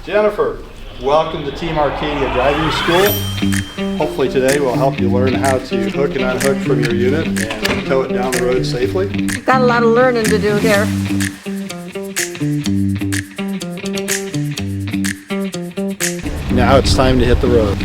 Jennifer, welcome to Team Arcadia Driving School. Hopefully today will help you learn how to hook and unhook from your unit and tow it down the road safely. Got a lot of learning to do here. Now it's time to hit the road.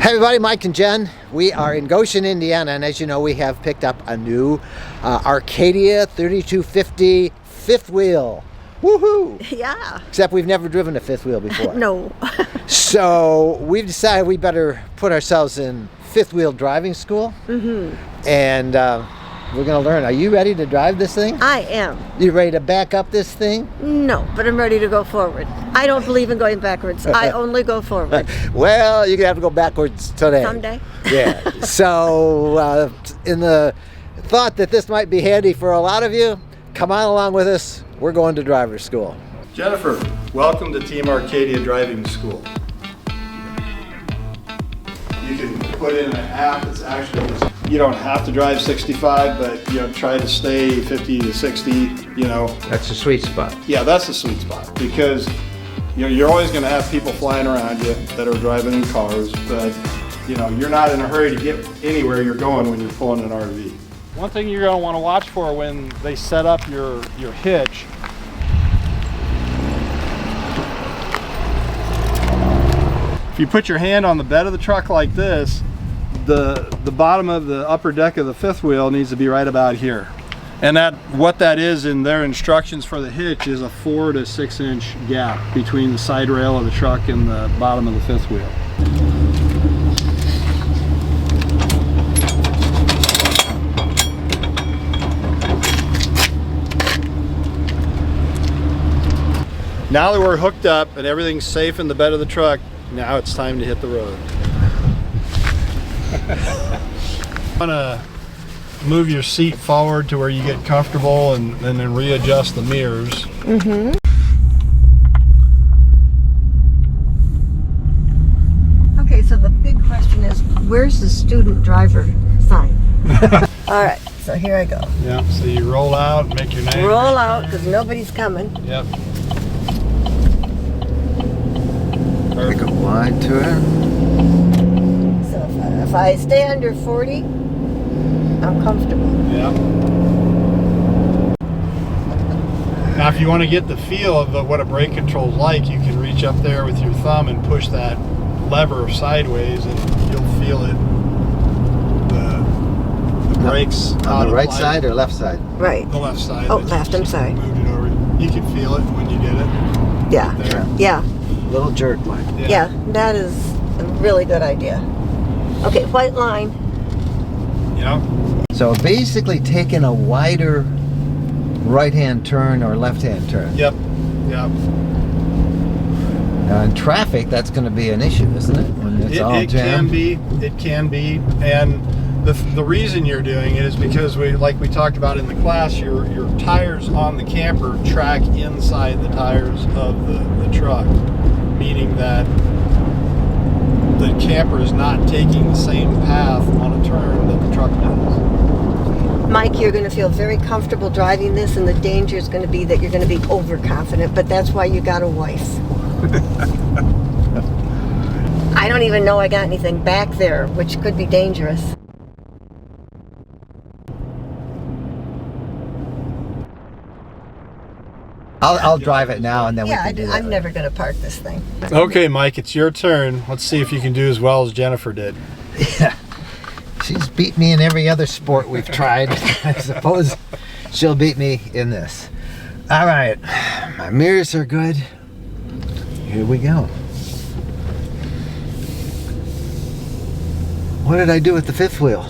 Hey everybody, Mike and Jen. We are in Goshen, Indiana, and as you know, we have picked up a new Arcadia 3250 fifth wheel. Woohoo! Yeah. Except we've never driven a fifth wheel before. No. So we've decided we better put ourselves in fifth wheel driving school. And we're going to learn. Are you ready to drive this thing? I am. You ready to back up this thing? No, but I'm ready to go forward. I don't believe in going backwards. I only go forward. Well, you're going to have to go backwards today. Someday. Yeah. So in the thought that this might be handy for a lot of you, come on along with us. We're going to driver's school. Jennifer, welcome to Team Arcadia Driving School. You can put in an app that's actually just, you don't have to drive 65, but try to stay 50 to 60, That's the sweet spot. Yeah, that's the sweet spot, because you're always going to have people flying around you that are driving in cars, but you're not in a hurry to get anywhere you're going when you're pulling an RV. One thing you're going to want to watch for when they set up your hitch, if you put your hand on the bed of the truck like this, the bottom of the upper deck of the fifth wheel needs to be right about here. And what that is in their instructions for the hitch is a 4 to 6 inch gap between the side rail of the truck and the bottom of the fifth wheel. Now that we're hooked up and everything's safe in the bed of the truck, now it's time to hit the road. I'm gonna move your seat forward to where you get comfortable and then readjust the mirrors. Okay, so the big question is, where's the student driver sign? All right, so here I go. Yeah, so you roll out, make your name. Roll out, because nobody's coming. Yep. Take a wide to it. So if I stay under 40, I'm comfortable. Yeah. Now if you want to get the feel of what a brake control is like, you can reach up there with your thumb and push that lever sideways and you'll feel it. The brakes On the right side or left side? Right. The left side. Oh, left, I'm sorry. Moved it over. You can feel it when you did it. Yeah. There. Yeah. Little jerk like. Yeah, that is a really good idea. Okay, white line. So basically taking a wider right-hand turn or left-hand turn. Yep. Yep. Now in traffic, that's going to be an issue, isn't it? When it's all jammed. It can be. And the reason you're doing it is because like we talked about in the class, your tires on the camper track inside the tires of the truck, meaning that the camper is not taking the same path on a turn that the truck does. Mike, you're going to feel very comfortable driving this, and the danger is going to be that you're going to be overconfident, but that's why you got a wife. I don't even know I got anything back there, which could be dangerous. I'll drive it now and then we can do that. I'm never going to park this thing. Okay, Mike, it's your turn. Let's see if you can do as well as Jennifer did. Yeah. She's beat me in every other sport we've tried. I suppose she'll beat me in this. All right, my mirrors are good. Here we go. What did I do with the fifth wheel?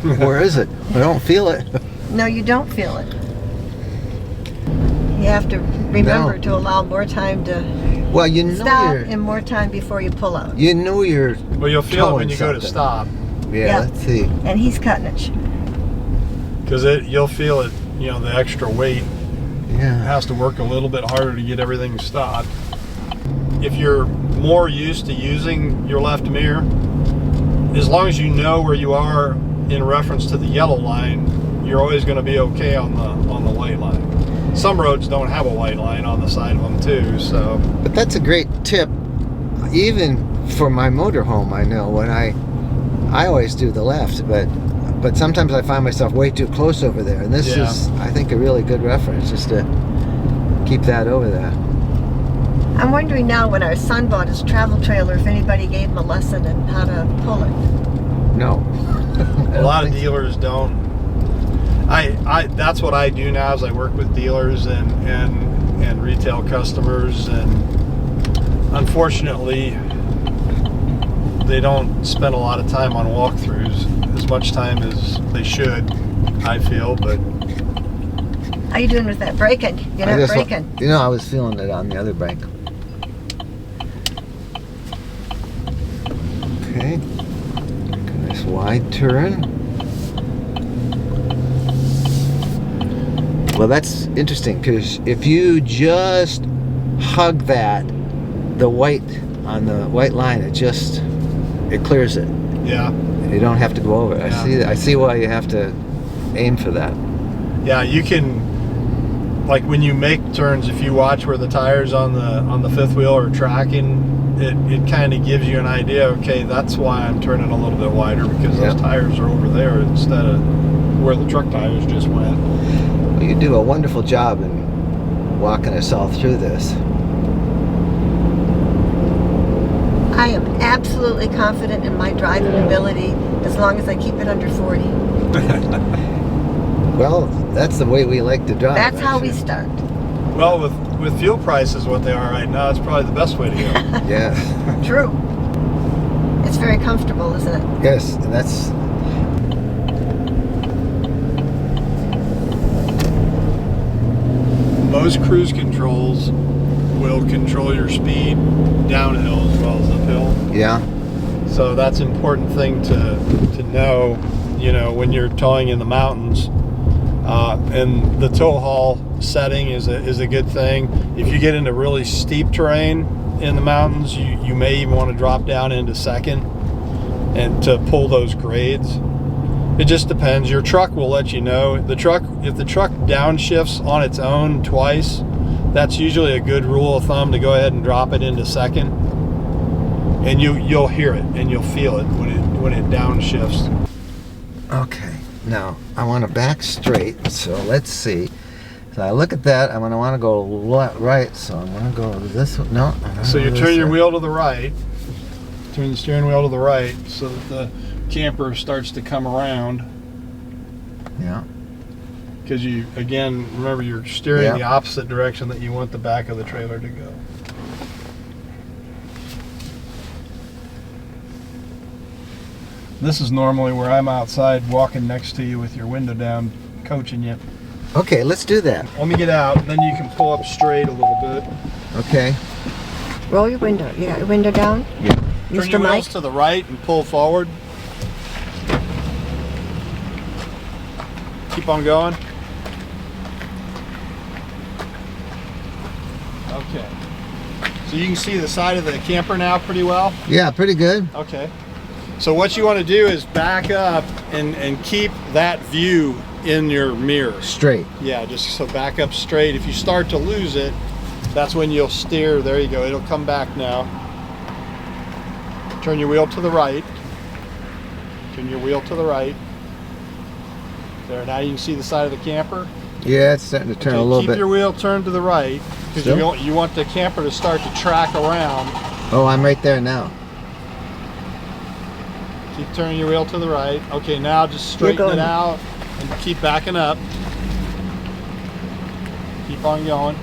Where is it? I don't feel it. No, you don't feel it. You have to remember to allow more time to Well, you know stop and more time before you pull out. You know you're. Well, you'll feel it when you go to stop. Yeah, let's see. And he's cutting it. Because you'll feel it, the extra weight. Yeah. Has to work a little bit harder to get everything stopped. If you're more used to using your left mirror, as long as you know where you are in reference to the yellow line, you're always going to be okay on the white line. Some roads don't have a white line on the side of them too, so. But that's a great tip, even for my motorhome. I know when I always do the left, but sometimes I find myself way too close over there, and this is, I think, a really good reference just to keep that over there. I'm wondering now, when our son bought his travel trailer, if anybody gave him a lesson in how to pull it. No. A lot of dealers don't. That's what I do now, is I work with dealers and retail customers, and unfortunately they don't spend a lot of time on walkthroughs, as much time as they should, I feel. But how you doing with that braking? You're not braking. You know, I was feeling it on the other brake. Okay, nice wide turn. Well, that's interesting, because if you just hug that, the white on the white line, it clears it. yeah, You don't have to go over it. Yeah. I see why you have to aim for that. yeah, you can, like when you make turns, if you watch where the tires on the fifth wheel are tracking, it kind of gives you an idea. Okay, that's why I'm turning a little bit wider, because those tires are over there instead of where the truck tires just went. Well, you do a wonderful job in walking us all through this. I am absolutely confident in my driving ability as long as I keep it under 40. Well, that's the way we like to drive. That's how we start. Well, with fuel prices what they are right now, it's probably the best way to go. Yeah. True. It's very comfortable, isn't it? Yes, and that's... Most cruise controls will control your speed downhill as well as uphill. Yeah. So that's an important thing to know, you know, when you're towing in the mountains. And the tow haul setting is a good thing. If you get into really steep terrain in the mountains, you may even want to drop down into second and to pull those grades. It just depends. Your truck will let you know. If the truck downshifts on its own twice, that's usually a good rule of thumb to go ahead and drop it into second. And you'll hear it and you'll feel it when it downshifts. Okay, now I want to back straight, so let's see. So I look at that, I'm going to want to go right, so I'm going to go this way. No. So you turn your wheel to the right, turn the steering wheel to the right so that the camper starts to come around. Yeah. Because you, again, remember you're steering the opposite direction that you want the back of the trailer to go. This is normally where I'm outside walking next to you with your window down, coaching you. Okay, let's do that. Let me get out, then you can pull up straight a little bit. Okay. Roll your window. You got your window down? Yeah. Turn Mr. your Mike? wheels to the right and pull forward. Keep on going. Okay. So you can see the side of the camper now pretty well? Yeah, pretty good. Okay. So what you want to do is back up and keep that view in your mirror. Straight. Yeah, just so back up straight. If you start to lose it, that's when you'll steer. There you go. It'll come back now. Turn your wheel to the right. Turn your wheel to the right. There, now you can see the side of the camper. Yeah, it's starting to turn a little keep bit. Keep your wheel turned to the right, because you want the camper to start to track around. Oh, I'm right there now. Keep turning your wheel to the right. Okay, now just straighten it out and keep backing up. Keep on going.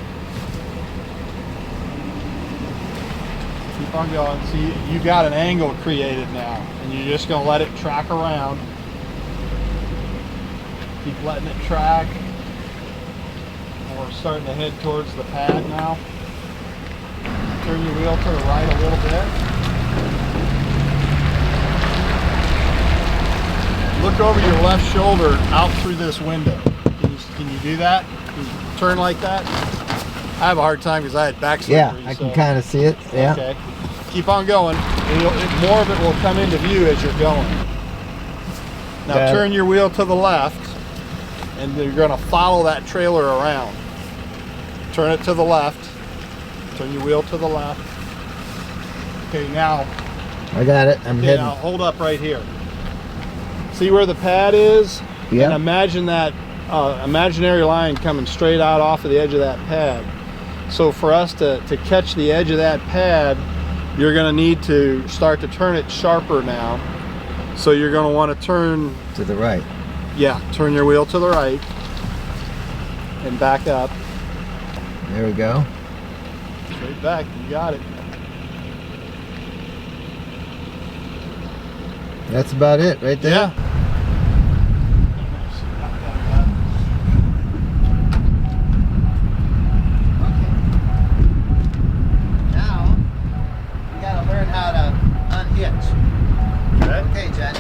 Keep on going. See, you got an angle created now, and you're just going to let it track around. Keep letting it track. And we're starting to head towards the pad now. Turn your wheel to the right a little bit. Look over your left shoulder out through this window. Can you do that? Can you turn like that? I have a hard time because I had back surgery. Yeah, I can kind of see it. Yeah. Okay. Keep on going. more of it will come into view as you're going. Now turn your wheel to the left, and you're going to follow that trailer around. Turn it to the left. Turn your wheel to the left. Okay, now. I got it. I'm heading. Now hold up right here. See where the pad is? Yeah. And imagine that imaginary line coming straight out off of the edge of that pad. So for us to catch the edge of that pad, you're going to need to start to turn it sharper now. So you're going to want to turn To the right. Yeah, turn your wheel to the right and back up. There we go. Straight back, you got it. That's about it right there. Yeah. Now, we got to learn how to unhitch. Okay, Jen.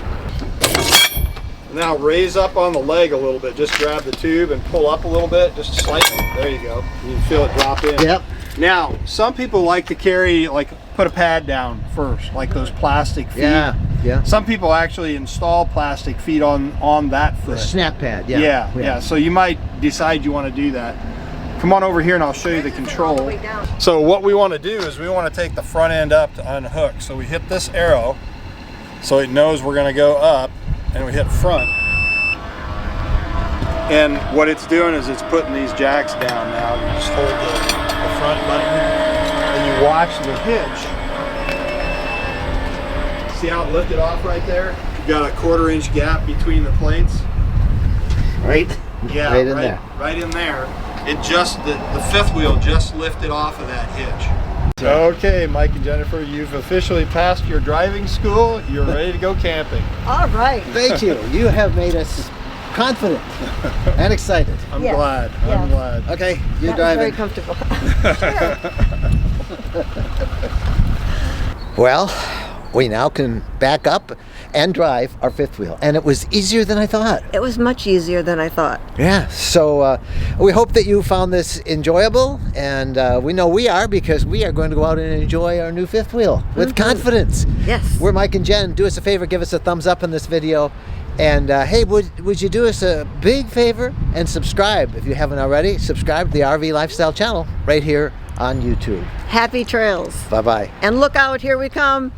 Now raise up on the leg a little bit. Just grab the tube and pull up a little bit, just slightly. There you go. You can feel it drop in. Yep. Now, some people like to carry, put a pad down first, like those plastic feet. Yeah. Some people actually install plastic feet on that The foot. snap pad. Yeah. So you might decide you want to do that. Come on over here and I'll show you the control. So what we want to do is we want to take the front end up to unhook. So we hit this arrow so it knows we're going to go up, and we hit front. And what it's doing is it's putting these jacks down now. You just hold the front button and you watch the hitch. See how it lifted off right there? You got a 1/4 inch gap between the plates. Right? Yeah, Right in there. Right in there. It just, the fifth wheel just lifted off of that hitch. Okay, Mike and Jennifer, you've officially passed your driving school. You're ready to go camping. All right. Thank you. You have made us confident and excited. I'm Yes, glad. yes. I'm glad. Okay, you're That was driving. very comfortable. Well, we now can back up and drive our fifth wheel, and it was easier than I thought. It was much easier than I thought. Yeah, so we hope that you found this enjoyable, and we know we are, because we are going to go out and enjoy our new fifth wheel with confidence. Yes. We're Mike and Jen. Do us a favor, give us a thumbs up on this video, and hey, would you do us a big favor and subscribe if you haven't already? Subscribe to the RV Lifestyle channel right here on YouTube. Happy trails. Bye-bye. And look out, here we come.